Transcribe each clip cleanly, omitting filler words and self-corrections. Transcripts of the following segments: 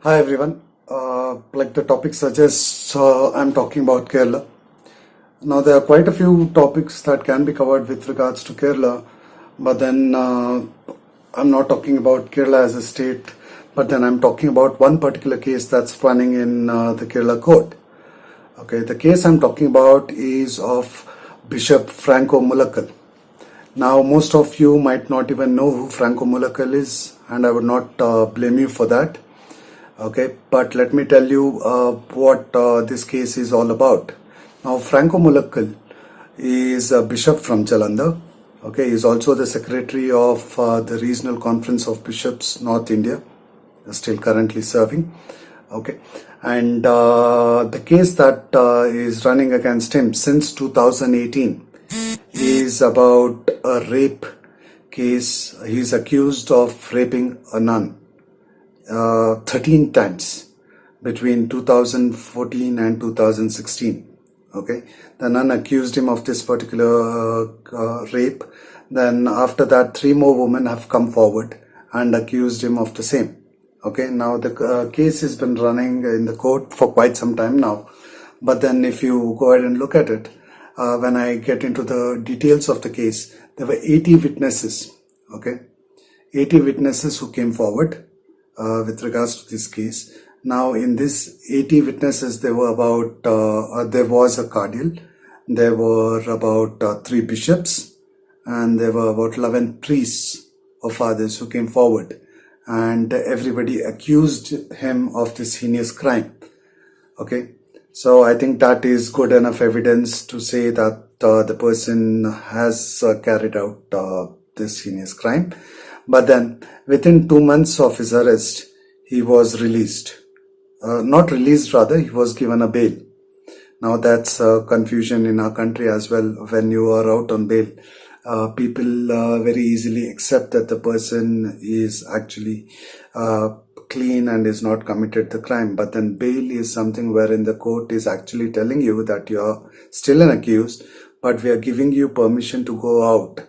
Hi everyone. Like the topic suggests, I'm talking about Kerala. Now there are quite a few topics that can be covered with regards to Kerala, but then I'm not talking about Kerala as a state, but then I'm talking about one particular case that's running in the Kerala court. Okay, the case I'm talking about is of Bishop Franco Mulakal. Now, most of you might not even know who Franco Mulakal is, and I would not blame you for that. Okay, but let me tell you what this case is all about. Now, Franco Mulakal is a bishop from Jalandhar. Okay, he is also the secretary of the Regional Conference of Bishops, North India, still currently serving. Okay, and the case that is running against him since 2018 is about a rape case. He is accused of raping a nun 13 times between 2014 and 2016. Okay, the nun accused him of this particular rape. Then after that, three more women have come forward and accused him of the same. Okay, now the case has been running in the court for quite some time now. But then if you go ahead and look at it, when I get into the details of the case, there were 80 witnesses. Okay, 80 witnesses who came forward with regards to this case. Now, in this 80 witnesses, there were there was a cardinal, there were about 3 bishops, and there were about 11 priests or fathers who came forward, and everybody accused him of this heinous crime. Okay, so I think that is good enough evidence to say that the person has carried out this heinous crime. But then, within 2 months of his arrest, he was released. Not released, rather, he was given a bail. Now, that's confusion in our country as well. When you are out on bail, people very easily accept that the person is actually clean and is not committed the crime. But then bail is something wherein the court is actually telling you that you are still an accused, but we are giving you permission to go out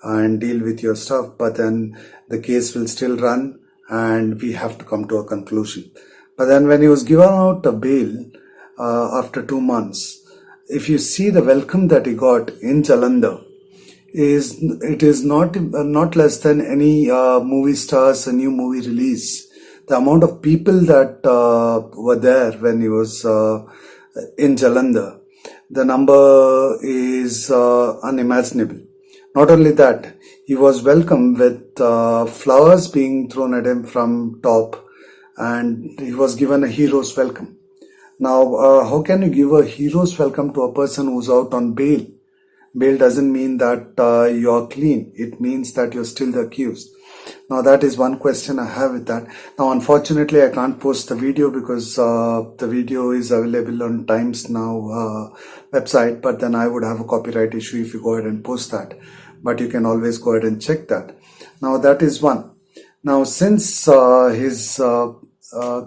and deal with your stuff, but then the case will still run and we have to come to a conclusion. But then when he was given out a bail after 2 months, if you see the welcome that he got in Jalandhar, it is not less than any movie stars, a new movie release. The amount of people that were there when he was in Jalandhar, the number is unimaginable. Not only that, he was welcomed with flowers being thrown at him from top, and he was given a hero's welcome. Now, how can you give a hero's welcome to a person who's out on bail? Bail doesn't mean that you're clean. It means that you're still the accused. Now, that is one question I have with that. Now, unfortunately, I can't post the video because the video is available on Times Now website, but then I would have a copyright issue if you go ahead and post that. But you can always go ahead and check that. Now, that is one. Now, since his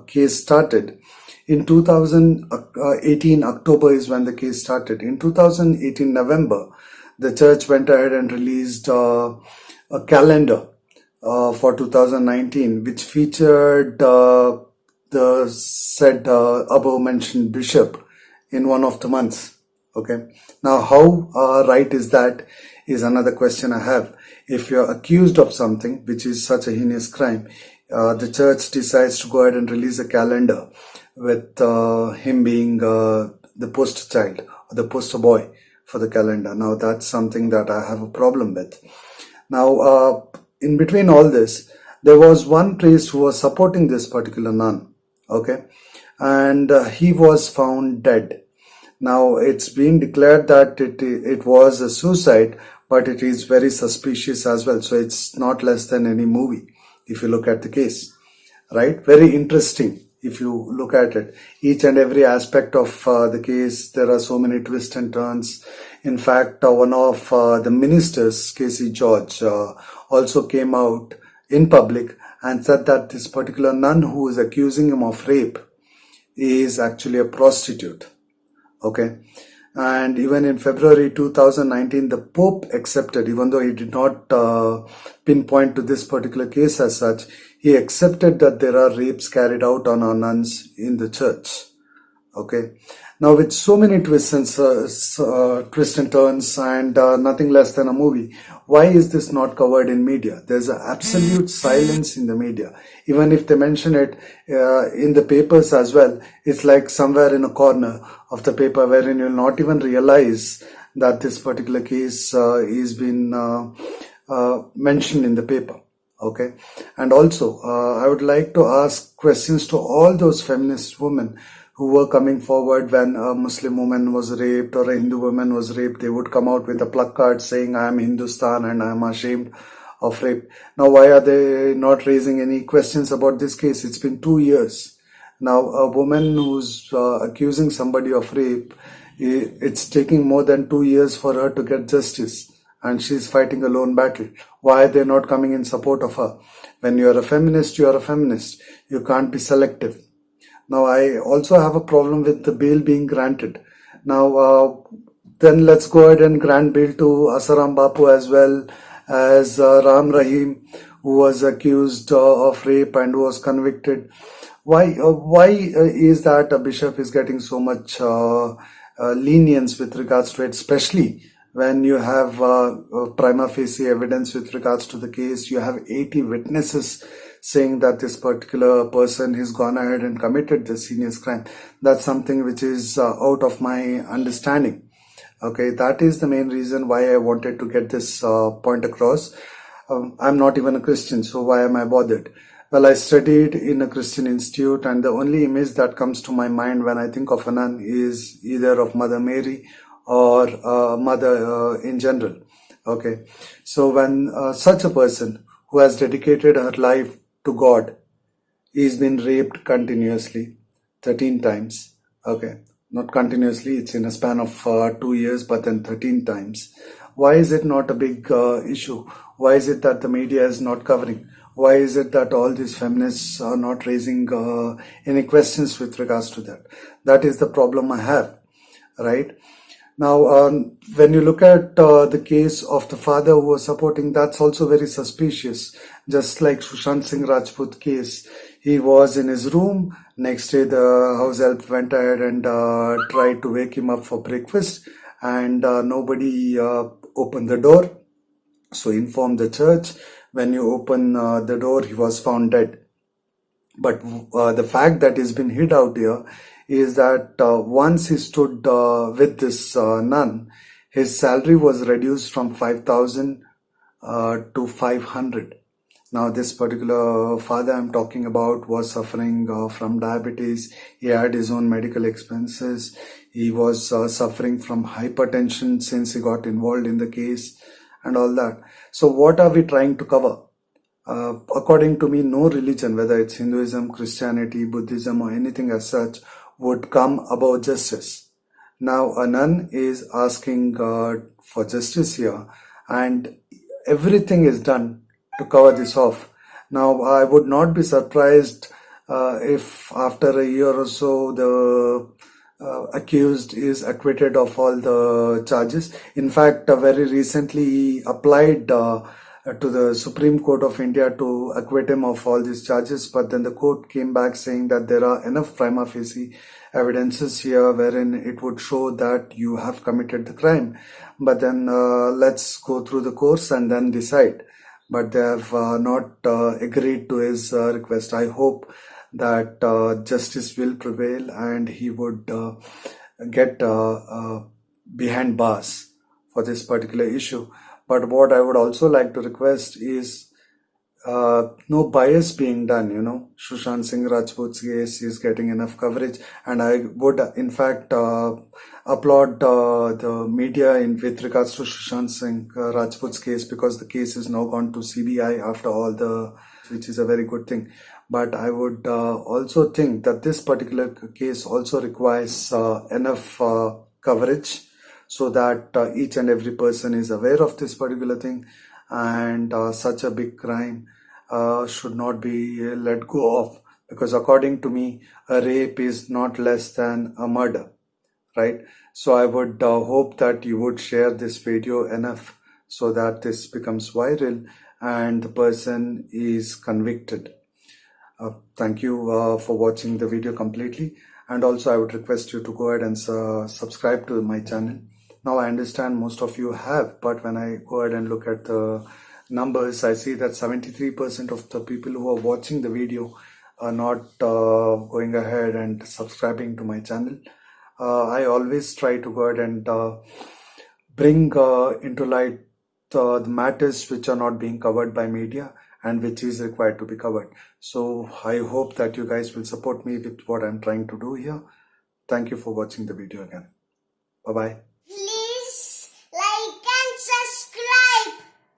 case started, in 2018 October is when the case started. In 2018 November, the church went ahead and released a calendar for 2019, which featured the said above mentioned bishop in one of the months. Okay. Now, how right is that is another question I have. If you're accused of something which is such a heinous crime, the church decides to go ahead and release a calendar with him being the poster child or the poster boy for the calendar. Now, that's something that I have a problem with. Now, in between all this, there was one priest who was supporting this particular nun. Okay. And he was found dead. Now, it's been declared that it was a suicide, but it is very suspicious as well. So it's not less than any movie if you look at the case, right? Very interesting if you look at it. Each and every aspect of the case, there are so many twists and turns. In fact, one of the ministers, K.C. George, also came out in public and said that this particular nun who is accusing him of rape is actually a prostitute. Okay. And even in February 2019, the Pope accepted, even though he did not pinpoint to this particular case as such, He accepted that there are rapes carried out on our nuns in the church. Okay. Now, with so many twists and twists and turns, and nothing less than a movie, why is this not covered in media? There's an absolute silence in the media. Even if they mention it in the papers as well, it's like somewhere in a corner of the paper wherein you'll not even realize that this particular case is been mentioned in the paper. Okay. And also, I would like to ask questions to all those feminist women who were coming forward when a Muslim woman was raped or a Hindu woman was raped. They would come out with a placard saying, I am Hindustan and I am ashamed of rape. Now, why are they not raising any questions about this case? It's been 2 years. Now, a woman who's accusing somebody of rape, it's taking more than 2 years for her to get justice. And she's fighting a lone battle. Why are they not coming in support of her? When you're a feminist, you're a feminist. You can't be selective. Now, I also have a problem with the bail being granted. Now, then let's go ahead and grant bail to Asaram Bapu as well as Ram Rahim, who was accused of rape and was convicted. Why is that a bishop is getting so much lenience with regards to it, especially when you have prima facie evidence with regards to the case? You have 80 witnesses saying that this particular person has gone ahead and committed this heinous crime. That's something which is out of my understanding. Okay, that is the main reason why I wanted to get this point across. I'm not even a Christian, so why am I bothered? Well, I studied in a Christian institute, and the only image that comes to my mind when I think of a nun is either of Mother Mary or Mother in general. Okay, so when such a person who has dedicated her life to God is been raped continuously 13 times. Okay, not continuously, it's in a span of 2 years, but then 13 times. Why is it not a big issue? Why is it that the media is not covering? Why is it that all these feminists are not raising any questions with regards to that? That is the problem I have, right? Now, when you look at the case of the father who was supporting, that's also very suspicious. Just like Sushant Singh Rajput case, he was in his room. Next day, the house help went ahead and tried to wake him up for breakfast, and nobody opened the door. So informed the church. When you open the door, he was found dead. But the fact that he's been hid out here is that once he stood with this nun, his salary was reduced from 5,000 to 500. Now, this particular father I'm talking about was suffering from diabetes. He had his own medical expenses. He was suffering from hypertension since he got involved in the case and all that. So what are we trying to cover? According to me, no religion, whether it's Hinduism, Christianity, Buddhism, or anything as such, would come above justice. Now, a nun is asking God for justice here, and everything is done to cover this off. Now, I would not be surprised if after a year or so the accused is acquitted of all the charges. In fact, very recently he applied to the Supreme Court of India to acquit him of all these charges, but then the court came back saying that there are enough prima facie evidences here wherein it would show that you have committed the crime. But then let's go through the course and then decide. But they have not agreed to his request. I hope that justice will prevail and he would get behind bars for this particular issue. But what I would also like to request is no bias being done. Sushant Singh Rajput's case is getting enough coverage, and I would in fact applaud the media with regards to Sushant Singh Rajput's case, because the case is now gone to CBI after all which is a very good thing. But I would also think that this particular case also requires enough coverage, so that each and every person is aware of this particular thing, and such a big crime should not be let go of, because according to me, a rape is not less than a murder, right? So I would hope that you would share this video enough so that this becomes viral and the person is convicted. Thank you for watching the video completely. And also, I would request you to go ahead and subscribe to my channel. Now, I understand most of you have, but when I go ahead and look at the numbers, I see that 73% of the people who are watching the video are not going ahead and subscribing to my channel. I always try to go ahead and bring into light the matters which are not being covered by media and which is required to be covered. So I hope that you guys will support me with what I'm trying to do here. Thank you for watching the video again. Bye bye.